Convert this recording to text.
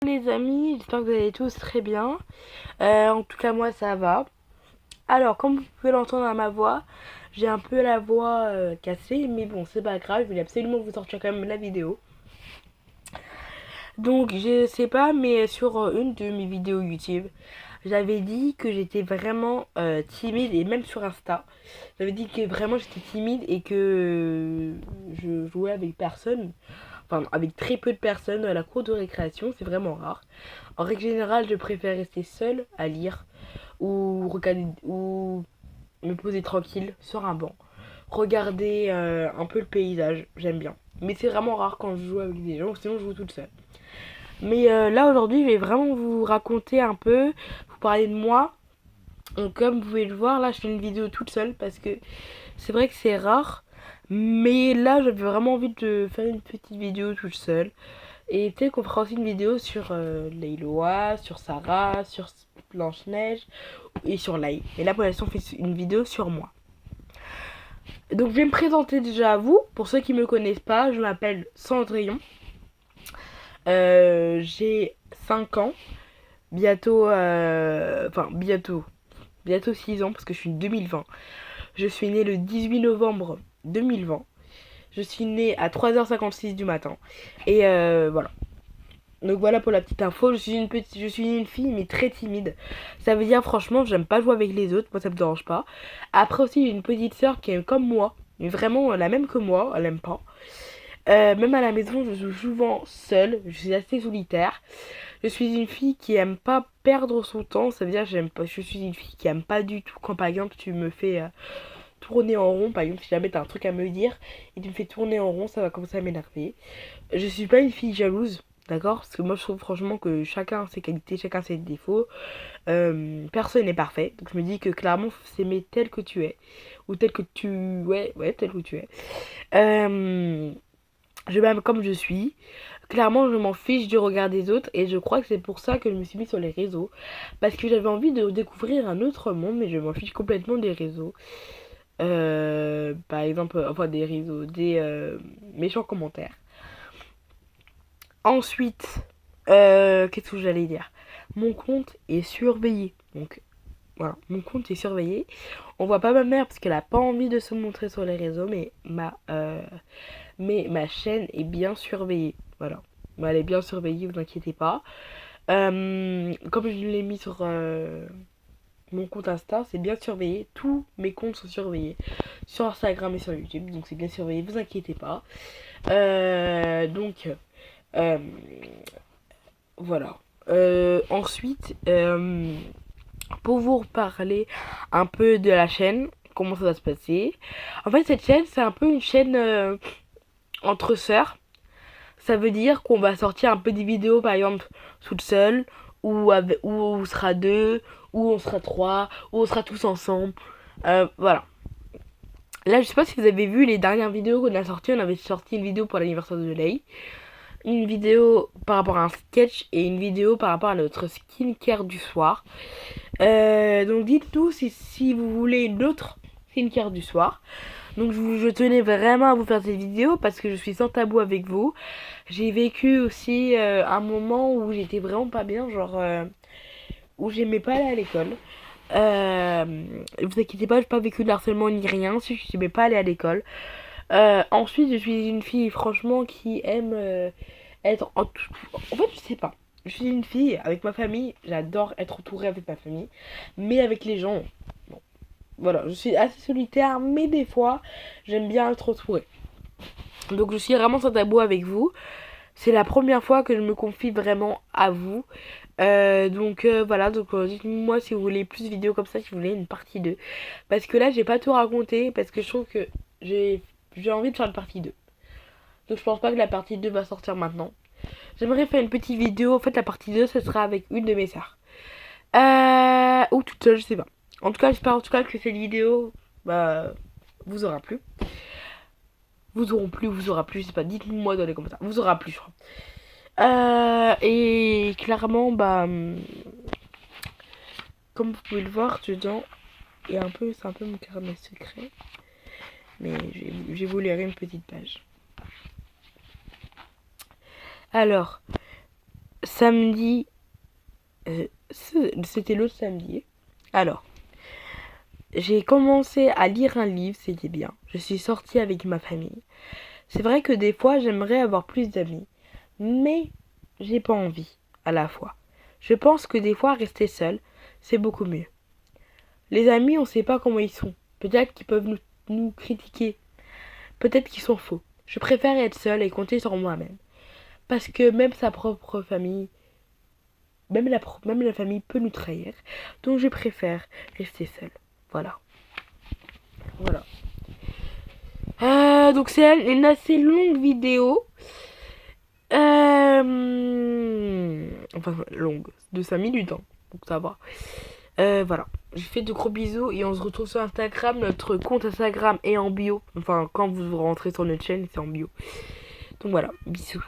Les amis, j'espère que vous allez tous très bien. En tout cas, moi ça va. Alors, comme vous pouvez l'entendre à ma voix, j'ai un peu la voix cassée, mais bon, c'est pas grave, je voulais absolument vous sortir quand même la vidéo. Donc, je sais pas, mais sur une de mes vidéos YouTube, j'avais dit que j'étais vraiment timide, et même sur Insta, j'avais dit que vraiment j'étais timide et que je jouais avec personne, enfin avec très peu de personnes à la cour de récréation, c'est vraiment rare. En règle générale, je préfère rester seule à lire ou regarder ou me poser tranquille sur un banc. Regarder un peu le paysage, j'aime bien. Mais c'est vraiment rare quand je joue avec des gens, sinon je joue toute seule. Mais là aujourd'hui, je vais vraiment vous raconter un peu, vous parler de moi. Donc, comme vous pouvez le voir, là je fais une vidéo toute seule parce que c'est vrai que c'est rare. Mais là, j'avais vraiment envie de faire une petite vidéo toute seule. Et peut-être qu'on fera aussi une vidéo sur Leiloa, sur Sarah, sur Blanche-Neige et sur Lai. Mais là, pour l'instant, on fait une vidéo sur moi. Donc, je vais me présenter déjà à vous. Pour ceux qui ne me connaissent pas, je m'appelle Cendrillon. J'ai 5 ans. Bientôt, bientôt 6 ans parce que je suis 2020. Je suis née le 18 novembre 2020. Je suis née à 3h56 du matin. Et voilà. Donc voilà pour la petite info, je suis une fille mais très timide. Ça veut dire franchement j'aime pas jouer avec les autres, moi ça me dérange pas. Après aussi j'ai une petite sœur qui est comme moi, mais vraiment la même que moi, elle aime pas. Même à la maison je joue souvent seule, je suis assez solitaire. Je suis une fille qui aime pas perdre son temps, ça veut dire je suis une fille qui aime pas du tout quand par exemple tu me fais tourner en rond, par exemple si jamais t'as un truc à me dire et tu me fais tourner en rond, ça va commencer à m'énerver. Je suis pas une fille jalouse. D'accord. Parce que moi je trouve franchement que chacun a ses qualités, chacun a ses défauts. Personne n'est parfait. Donc je me dis que clairement faut s'aimer tel que tu es. Ou tel que tu... Ouais, tel que tu es. Je m'aime comme je suis. Clairement je m'en fiche du regard des autres. Et je crois que c'est pour ça que je me suis mis sur les réseaux. Parce que j'avais envie de découvrir un autre monde. Mais je m'en fiche complètement des réseaux. Par exemple, enfin des réseaux, des méchants commentaires. Ensuite, qu'est-ce que j'allais dire? Mon compte est surveillé. Donc voilà, mon compte est surveillé. On voit pas ma mère parce qu'elle a pas envie de se montrer sur les réseaux, mais ma chaîne est bien surveillée. Voilà. Mais elle est bien surveillée, vous inquiétez pas. Comme je l'ai mis sur mon compte Insta, c'est bien surveillé. Tous mes comptes sont surveillés. Sur Instagram et sur YouTube, donc c'est bien surveillé, vous inquiétez pas. Donc, euh, voilà. Ensuite, pour vous reparler un peu de la chaîne, comment ça va se passer. En fait, cette chaîne, c'est un peu une chaîne entre sœurs. Ça veut dire qu'on va sortir un peu des vidéos, par exemple, toute seule, ou on sera deux, ou on sera trois, ou on sera tous ensemble. Voilà. Là, je sais pas si vous avez vu les dernières vidéos qu'on a sorties. On avait sorti une vidéo pour l'anniversaire de Lei, une vidéo par rapport à un sketch et une vidéo par rapport à notre skincare du soir. Donc dites-nous si vous voulez une autre skincare du soir. Donc je tenais vraiment à vous faire cette vidéo parce que je suis sans tabou avec vous. J'ai vécu aussi un moment où j'étais vraiment pas bien, genre où j'aimais pas aller à l'école. Vous inquiétez pas, j'ai pas vécu de harcèlement ni rien, si je n'aimais pas aller à l'école. Ensuite, je suis une fille franchement qui aime être en fait, je sais pas. Je suis une fille avec ma famille, j'adore être entourée avec ma famille, mais avec les gens, bon. Voilà, je suis assez solitaire, mais des fois, j'aime bien être entourée. Donc, je suis vraiment sans tabou avec vous. C'est la première fois que je me confie vraiment à vous. Voilà, donc dites-moi si vous voulez plus de vidéos comme ça, si vous voulez une partie 2. Parce que là, j'ai pas tout raconté, parce que je trouve que j'ai envie de faire une partie 2. Donc je pense pas que la partie 2 va sortir maintenant. J'aimerais faire une petite vidéo. En fait, la partie 2, ce sera avec une de mes sœurs. Ou toute seule, je sais pas. En tout cas, j'espère en tout cas que cette vidéo bah, vous aura plu. Vous aura plu, je sais pas. Dites-moi dans les commentaires. Vous aura plu, je crois. Et clairement, comme vous pouvez le voir, dedans, c'est un peu mon carnet secret. Mais je vais vous lire une petite page. Alors, samedi, c'était l'autre samedi. Alors, j'ai commencé à lire un livre, c'était bien. Je suis sortie avec ma famille. C'est vrai que des fois, j'aimerais avoir plus d'amis, mais j'ai pas envie à la fois. Je pense que des fois, rester seul, c'est beaucoup mieux. Les amis, on sait pas comment ils sont. Peut-être qu'ils peuvent nous critiquer. Peut-être qu'ils sont faux. Je préfère être seule et compter sur moi-même. Parce que même sa propre famille, même la famille peut nous trahir. Donc je préfère rester seule. Voilà. Voilà. Donc c'est une assez longue vidéo. Enfin, longue. De 5 minutes. Hein. Donc ça va. Voilà. Je fais de gros bisous et on se retrouve sur Instagram. Notre compte Instagram est en bio. Enfin, quand vous rentrez sur notre chaîne, c'est en bio. Donc voilà. Bisous.